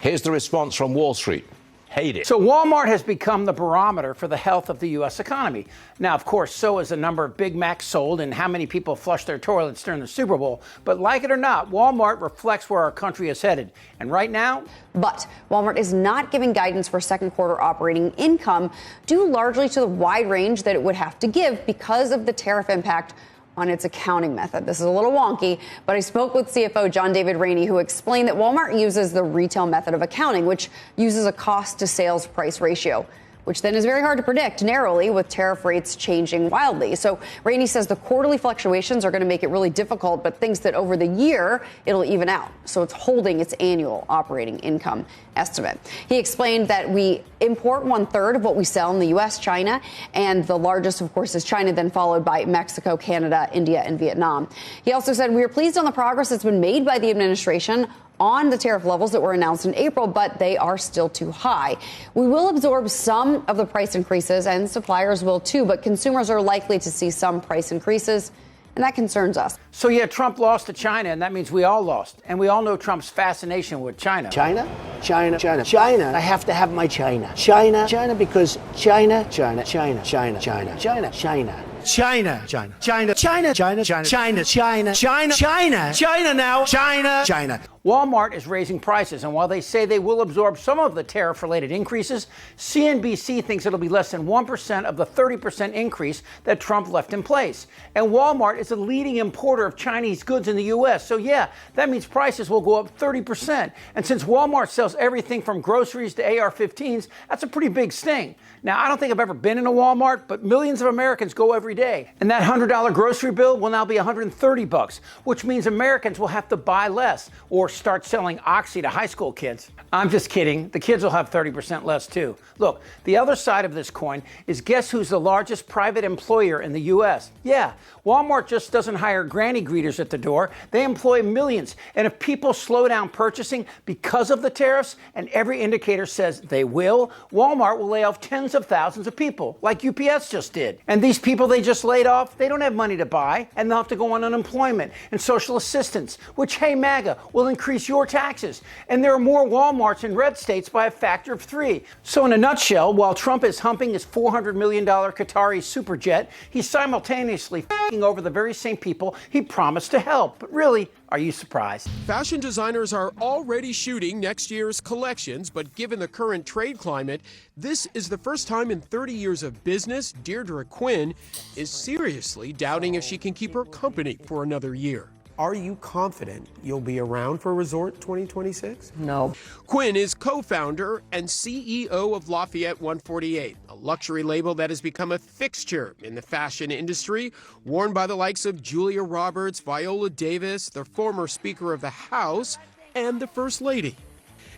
Here's the response from Wall Street. Hate it. So Walmart has become the barometer for the health of the U.S. economy. Now, of course, so is the number of Big Macs sold and how many people flush their toilets during the Super Bowl. But like it or not, Walmart reflects where our country is headed. And right now... But Walmart is not giving guidance for second quarter operating income, due largely to the wide range that it would have to give because of the tariff impact on its accounting method. This is a little wonky, but I spoke with CFO John David Rainey, who explained that Walmart uses the retail method of accounting, which uses a cost to sales price ratio, which then is very hard to predict narrowly with tariff rates changing wildly. So Rainey says the quarterly fluctuations are going to make it really difficult, but thinks that over the year, it'll even out. So it's holding its annual operating income estimate. He explained that we import 1/3 of what we sell in the U.S., China, and the largest, of course, is China, then followed by Mexico, Canada, India, and Vietnam. He also said we are pleased on the progress that's been made by the administration on the tariff levels that were announced in April, but they are still too high. We will absorb some of the price increases, and suppliers will too, but consumers are likely to see some price increases, and that concerns us. So, yeah, Trump lost to China, and that means we all lost. And we all know Trump's fascination with China. China, China, China, China. I have to have my China. China, China, because China, China, China, China, China, China, China. China, China, China, China, China, China, China, China, China, China, China now, China, China. Walmart is raising prices, and while they say they will absorb some of the tariff-related increases, CNBC thinks it'll be less than 1% of the 30% increase that Trump left in place. And Walmart is a leading importer of Chinese goods in the U.S., so yeah, that means prices will go up 30%. And since Walmart sells everything from groceries to AR-15s, that's a pretty big sting. Now, I don't think I've ever been in a Walmart, but millions of Americans go every day. And that $100 grocery bill will now be $130, which means Americans will have to buy less or start selling Oxy to high school kids. I'm just kidding. The kids will have 30% less too. Look, the other side of this coin is guess who's the largest private employer in the U.S.? Yeah, Walmart just doesn't hire granny greeters at the door. They employ millions. And if people slow down purchasing because of the tariffs, and every indicator says they will, Walmart will lay off tens of thousands of people, like UPS just did. And these people they just laid off, they don't have money to buy, and they'll have to go on unemployment and social assistance, which, hey, MAGA, will increase your taxes. And there are more Walmarts in red states by a factor of 3. So in a nutshell, while Trump is humping his $400 million Qatari super jet, he's simultaneously f***ing over the very same people he promised to help. But really, are you surprised? Fashion designers are already shooting next year's collections, but given the current trade climate, this is the first time in 30 years of business Deirdre Quinn is seriously doubting if she can keep her company for another year. Are you confident you'll be around for Resort 2026? No. Quinn is co-founder and CEO of Lafayette 148, a luxury label that has become a fixture in the fashion industry, worn by the likes of Julia Roberts, Viola Davis, the former Speaker of the House, and the First Lady.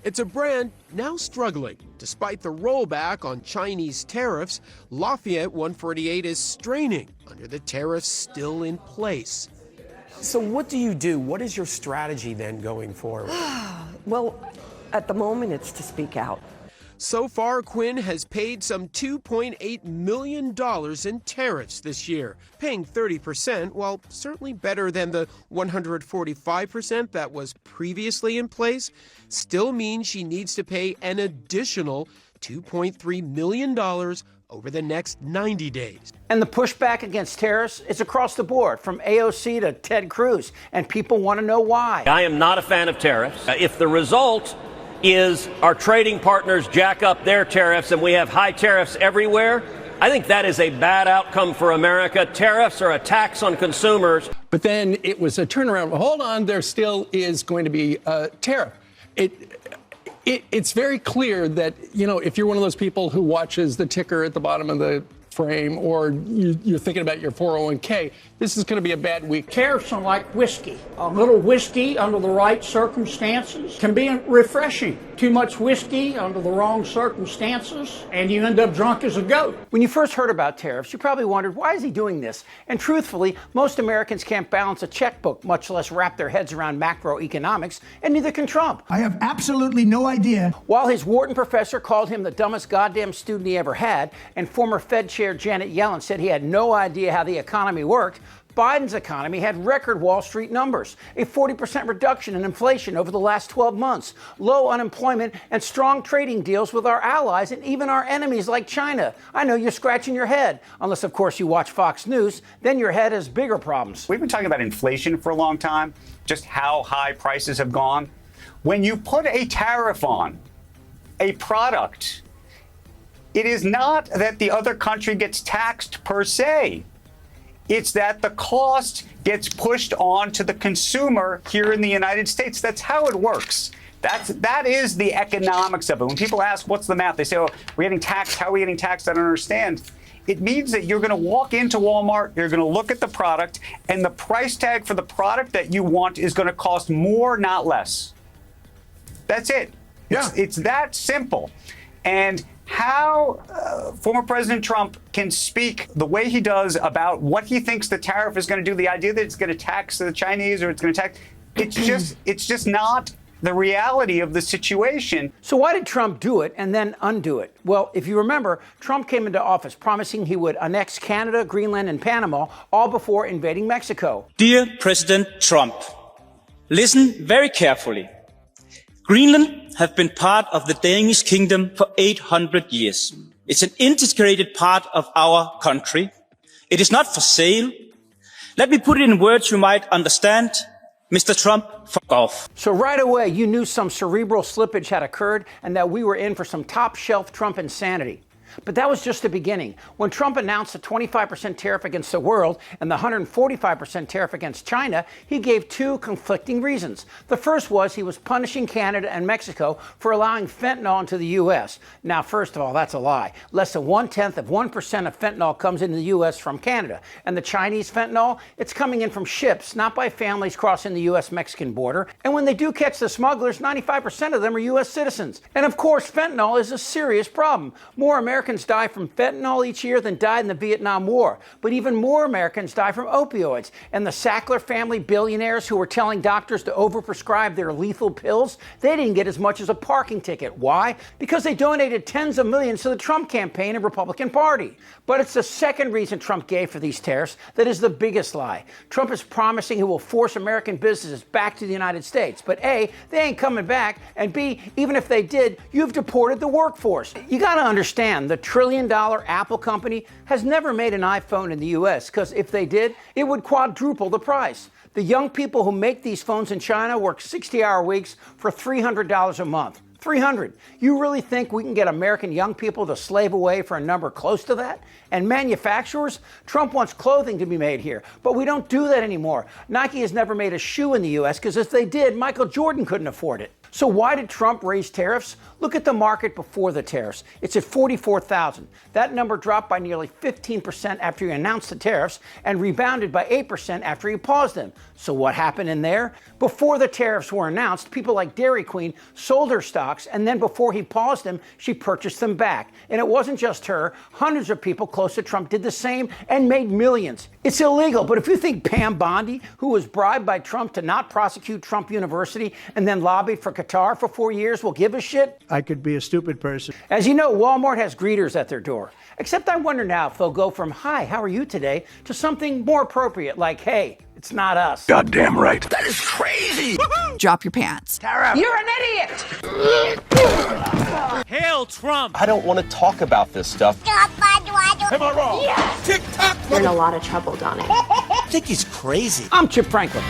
It's a brand now struggling. Despite the rollback on Chinese tariffs, Lafayette 148 is straining under the tariffs still in place. So what do you do? What is your strategy then going forward? Well, at the moment, it's to speak out. So far, Quinn has paid some $2.8 million in tariffs this year, paying 30%, while certainly better than the 145% that was previously in place, still means she needs to pay an additional $2.3 million over the next 90 days. And the pushback against tariffs is across the board, from AOC to Ted Cruz, and people want to know why. I am not a fan of tariffs. If the result is our trading partners jack up their tariffs and we have high tariffs everywhere, I think that is a bad outcome for America. Tariffs are a tax on consumers. But then it was a turnaround. Well, hold on, there still is going to be a tariff. It's very clear that, you know, if you're one of those people who watches the ticker at the bottom of the frame, or you're thinking about your 401k, this is going to be a bad week. Tariffs are like whiskey. A little whiskey under the right circumstances can be refreshing. Too much whiskey under the wrong circumstances, and you end up drunk as a goat. When you first heard about tariffs, you probably wondered, why is he doing this? And truthfully, most Americans can't balance a checkbook, much less wrap their heads around macroeconomics, and neither can Trump. I have absolutely no idea. While his Wharton professor called him the dumbest goddamn student he ever had, and former Fed Chair Janet Yellen said he had no idea how the economy worked, Biden's economy had record Wall Street numbers, a 40% reduction in inflation over the last 12 months, low unemployment, and strong trading deals with our allies and even our enemies like China. I know you're scratching your head, unless, of course, you watch Fox News. Then your head has bigger problems. We've been talking about inflation for a long time, just how high prices have gone. When you put a tariff on a product, it is not that the other country gets taxed per se. It's that the cost gets pushed on to the consumer here in the United States. That's how it works. That is the economics of it. When people ask, what's the math? They say, oh, we're getting taxed. How are we getting taxed? I don't understand. It means that you're going to walk into Walmart, you're going to look at the product, and the price tag for the product that you want is going to cost more, not less. That's it. Yeah. It's that simple. And how former President Trump can speak the way he does about what he thinks the tariff is going to do, the idea that it's going to tax the Chinese or it's going to tax, it's just not the reality of the situation. So why did Trump do it and then undo it? Well, if you remember, Trump came into office promising he would annex Canada, Greenland, and Panama, all before invading Mexico. Dear President Trump, listen very carefully. Greenland have been part of the Danish kingdom for 800 years. It's an integrated part of our country. It is not for sale. Let me put it in words you might understand. Mr. Trump, fuck off. So right away, you knew some cerebral slippage had occurred and that we were in for some top-shelf Trump insanity. But that was just the beginning. When Trump announced a 25% tariff against the world and the 145% tariff against China, he gave two conflicting reasons. The first was he was punishing Canada and Mexico for allowing fentanyl into the U.S. Now, first of all, that's a lie. Less than 1/10 of 1% of fentanyl comes into the U.S. from Canada. And the Chinese fentanyl, it's coming in from ships, not by families crossing the U.S.-Mexican border. And when they do catch the smugglers, 95% of them are U.S. citizens. And of course, fentanyl is a serious problem. More Americans die from fentanyl each year than died in the Vietnam War. But even more Americans die from opioids. And the Sackler family billionaires who were telling doctors to overprescribe their lethal pills, they didn't get as much as a parking ticket. Why? Because they donated tens of millions to the Trump campaign and Republican Party. But it's the second reason Trump gave for these tariffs that is the biggest lie. Trump is promising he will force American businesses back to the United States. But A, they ain't coming back. And B, even if they did, you've deported the workforce. You got to understand, the trillion-dollar Apple company has never made an iPhone in the U.S. because if they did, it would quadruple the price. The young people who make these phones in China work 60-hour weeks for $300 a month. $300. You really think we can get American young people to slave away for a number close to that? And manufacturers? Trump wants clothing to be made here, but we don't do that anymore. Nike has never made a shoe in the U.S. because if they did, Michael Jordan couldn't afford it. So why did Trump raise tariffs? Look at the market before the tariffs. It's at 44,000. That number dropped by nearly 15% after he announced the tariffs and rebounded by 8% after he paused them. So what happened in there? Before the tariffs were announced, people like Dairy Queen sold her stocks, and then before he paused them, she purchased them back. And it wasn't just her. Hundreds of people close to Trump did the same and made millions. It's illegal, but if you think Pam Bondi, who was bribed by Trump to not prosecute Trump University and then lobbied for Qatar for 4 years, will give a shit? I could be a stupid person. As you know, Walmart has greeters at their door. Except I wonder now if they'll go from, hi, how are you today, to something more appropriate like, hey, it's not us. Goddamn right. That is crazy. Drop your pants. Tara. You're an idiot. Hail Trump. I don't want to talk about this stuff. Am I wrong? Yes. TikTok. You're in a lot of trouble, Donnie. I think he's crazy. I'm Chip Franklin.